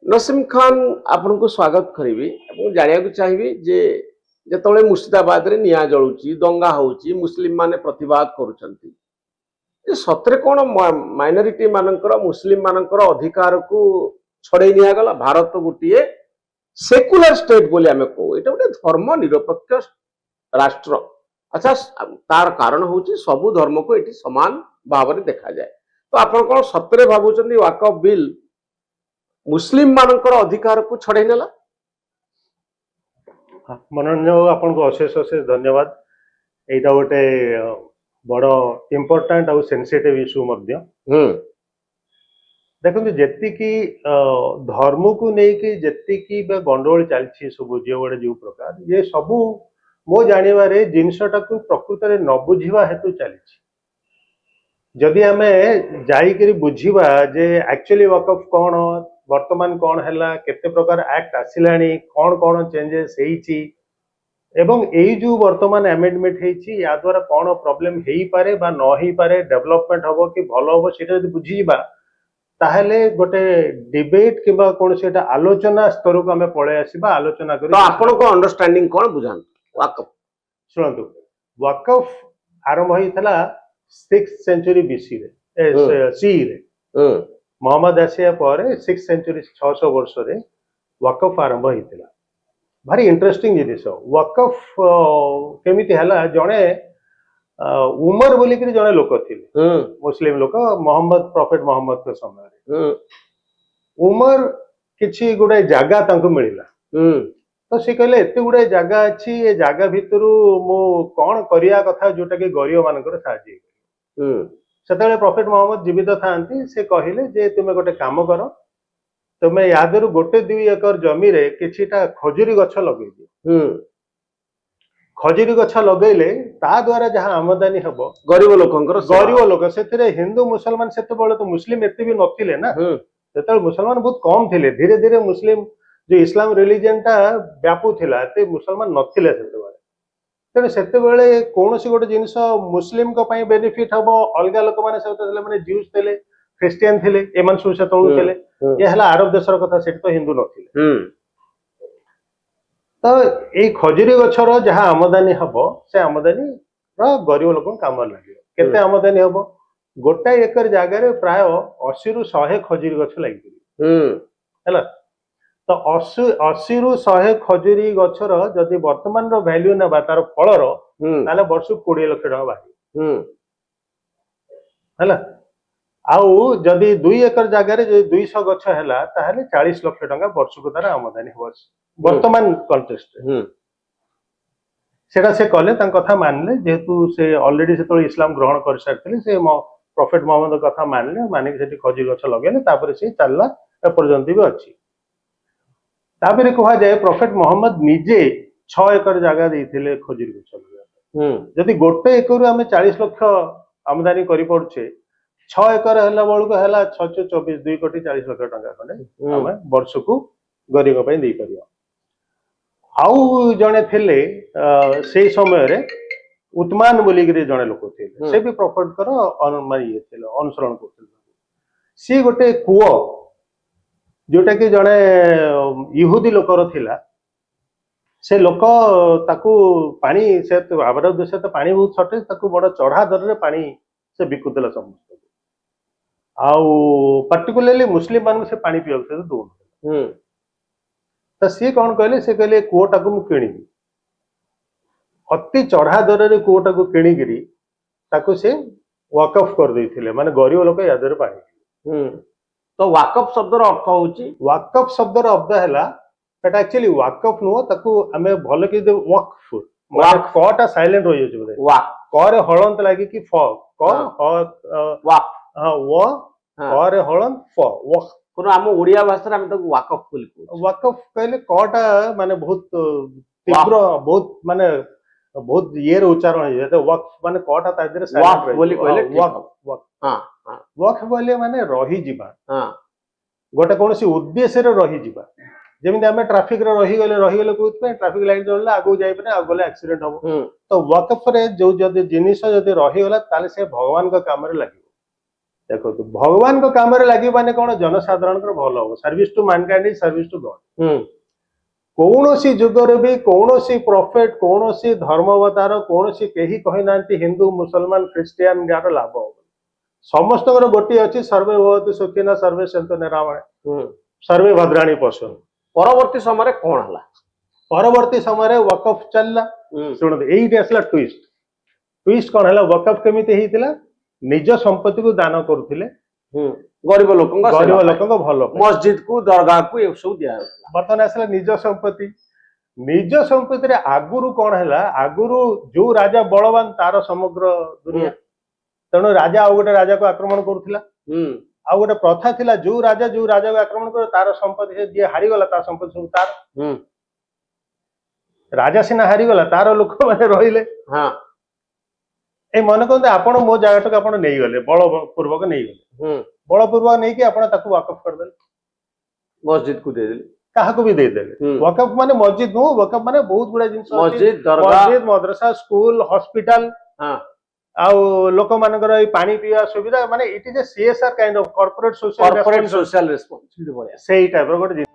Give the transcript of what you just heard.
नसीम खान आपन को स्वागत करी जाना चाहिए जे जिते मुर्शिदाबाद रे निया जलुची दंगा होची मुस्लिम माने प्रतिवाद करुचंती सतरे कौन माइनॉरिटी मानकर मुस्लिम मानकर अधिकार को छड़े निगला भारत गोटे सेकुलर स्टेट बोली आमे कहू एटा गोटे धर्म निरपेक्ष राष्ट्र। अच्छा तार कारण होची सबु धर्म को एटी समान भाव में देखा जाए तो आपण कौन सतरे भावुचंदी वाकफ बिल मुस्लिम मानकर अधिकार को छड़े नेला। मनोरंजन आपन को अशेष अशेष धन्यवाद। एटा गोटे बड़ इम्पोर्टाट आउ सेंसिटिव इश्यू मध्य देखो जेति की धर्म को लेकिन जेति की गंडगोल चलती सब जो गोटे जो प्रकार ये सबू मो जानवे जिनसटा को प्रकृत में न बुझा हेतु चली जदि आम जाकर बुझा जे एक्चुअली वकफ कौन वर्तमान कौन है केते प्रकार एक्ट आसिला कौन कौन चेंजेस होती एवं यही जो वर्तमान अमेंडमेंट होती या द्वारा कौन प्रोब्लेम हो पारे बा न हो पारे डेवलपमेंट हम कि भल हम सीटा जब बुझीबा ताहले गोटे डिबेट किबा कौन से आलोचना स्तर को आम पलि आसवा आलोचना कर आपन को अंडरस्टैंडिंग कौन बुझान वाकफ शुणु वाकफ आरंभ होता 6th सेंचुरी बीसी रे सी रे मोहम्मद आसिया पर 6th सेंचुरी 600 वर्ष रे वाकफ आरंभ होता भारी इंटरेस्टिंग जिनिस वाकफ केमिति हला जणे उमर बोली कि जड़े लोक थे मुस्लिम लोक मोहम्मद प्रॉफिट मोहम्मद के समय उमर किछि गुडे जागा तांको मिलिला तो सी कहले एते गुडे जागा अछि ए जागा भितरु मो कोन करिया कथा जोटा कि गरीब मानकर साजी सेतेले प्रॉफिट मोहम्मद जीवित थांती से कहिले जे तुमे गोटे काम कर तुमे यादरु गोटे 2 एकर जमी रे किछिटा खजुरी गछ लगै दियो खजुरी गछ लगैले ता द्वारा जहाँ आमदानी हबो गरीब लोक से हिंदू मुसलमान से तो मुस्लिम एते भी नथिले ना सेते मुसलमान बहुत कम थिले धीरे धीरे मुस्लिम जो इस्लाम रिलीजन टा व्यापू थिला एते मुसलमान नथिले सेते तेणु सेते कौन सी गोटे जिनस मुस्लिम को पई बेनिफिट हबो अलगा लोक माने से माने ज्यूस थिले क्रिश्चियन थिले एमान सब से तळु थिले ये हला अरब देशर कथा सेट तो हिंदू नथिले तो ये खजुरी गछर जहाँ आमदानी हम से आमदानी गरीब लोक काम लगे केते आमदानी हम गोटा एकर जगार प्राय 80 रु 100 खजुरी गछ लगे तो 80 रु 100 खजुरी गछर जदि वर्तमान रो वैल्यू ना तार फलर ताले वर्ष 20 लाख टका बाहि है आउ जदि 2 एकर जगार 200 गछ है ताहले 40 लाख टका वर्ष को तार आमदानी हो वर्तमान कंटेस्ट सेटा से कले कथा मानले जेहेतु से ऑलरेडी से इस्लाम ग्रहण कर सारथिले से प्रॉफिट मोहम्मद कथा मानले मानिक सेठी खजुरी गछ लगेले तापर से चलला एपर्यंत भी अछि तापर कहा जाए प्रॉफिट मोहम्मद निजे 6 एकर जगह देथिले खजुरी गछ लगे जदि गोटे एकर आमे 40 लाख आमदानी करि पड़छे 6 एकर हला बळ को हला 6 24 2 कोटी 40 लाख टका खंडे आमे वर्ष को गरीब पई देई परियो आउ जने थिले से समय रे उत्मान बोली के जने लोक थिले से भी प्रॉफिट कर ये थिले अनुसरण करथिले सी गोटे कुओ जोटा कि जने यहूदी लोकर थिला से लोक ताकू पानी से अरब देश तो पानी बहुत सटे ताकू बड़ चढ़ा दर रे पानी से बिकुतला समस्त आउ पर्टिकुलरली मुस्लिम मान से पानी पियो से दो तो सी कौन कहले से कहले कूटा को मुझे किणी अति चढ़ा दर रे कूटा को किणिकी से वाकफ कर देथिले माने गरीब लोक यादर पानी तो वाकफ शब्द अर्थ होची वाकफ शब्द अर्थ हैला एटा एक्चुअली वाकफ नुह ताकू आमे भलो कि वक्फ माने कटा साइलेंट रहि जाय बोले वाक करे हळंत लागि कि फ क वाक हां व करे हळंत फ वक्फ कोन हम ओडिया भाषा हम ताकू वाकफ बोली वाकफ कहले कटा माने बहुत तीव्र बहुत माने बहुत ये उच्चारण है तो वक्फ माने कटा तादरे साइलेंट बोली कहले वक्फ वक्फ हां हां वक्फ बोले माने रही जिबा हां गोटे कोनसी उद्देश्य रे रही जिबा जेमिति हमें ट्रैफिक रे रही गले कोथि ट्रैफिक लाइट जळले आगो जाई पने आगो गले एक्सीडेंट हो तो वक्फ रे जो जदी जिनिस जदी रही गला ताले से भगवान का काम रे लागियो देखो भगवान को काम लगे माने कौन जनसाधारण भल हम service to mankind is service to God कौन सी जुगर भी कौन सी प्रॉफिट कौन सी धर्मावतार कौन सी कही कही ना हिंदू मुसलमान ख्रिस्टियान यार लाभ हो समस्त गोटे अच्छी सर्वे भवतु सुखिना सर्वे सन्तु निरामय सर्वे भद्राणी पशु परवर्ती समय कौन हला परवर्ती समय वकफ चलला शुणु यही आसला ट्विस्ट ट्विस्ट कौन है वकफ केमिति हेतिला निज संपत्ति को दान करुथिले गरीब लोक भल मस्जिद को दरगाह को ये सब दिया बर्तमान आसला निज संपत्ति रे आगुरु कौन है आगुरु जो राजा बलवान तार समग्र दुनिया तेणु राजा आउ गोटे राजा को आक्रमण करुथिला आ गोटे प्रथा थिला जो राजा को आक्रमण कर तार संपत्ति से जी हारीगला तार संपत्ति सब तार राजा सिना हारीगला तार लोक माने रहिले हाँ ए मन कहते आपण मो जगह आप नहीं गले बलपूर्वक नहीं गले बलपूर्वक नहीं कि आपण ताकू वाकफ कर देले मस्जिद को दे देले काहाको भी दे देले वाकफ माने मस्जिद नो वाकफ माने बहुत गुडा जिंस मस्जिद दरगाह मस्जिद मद्रसा स्कूल हॉस्पिटल हाँ आउ लोक मानकर पानी पीवा सुविधा माने it is a CSR kind of corporate social responsibility सेही टाइप रो गोटे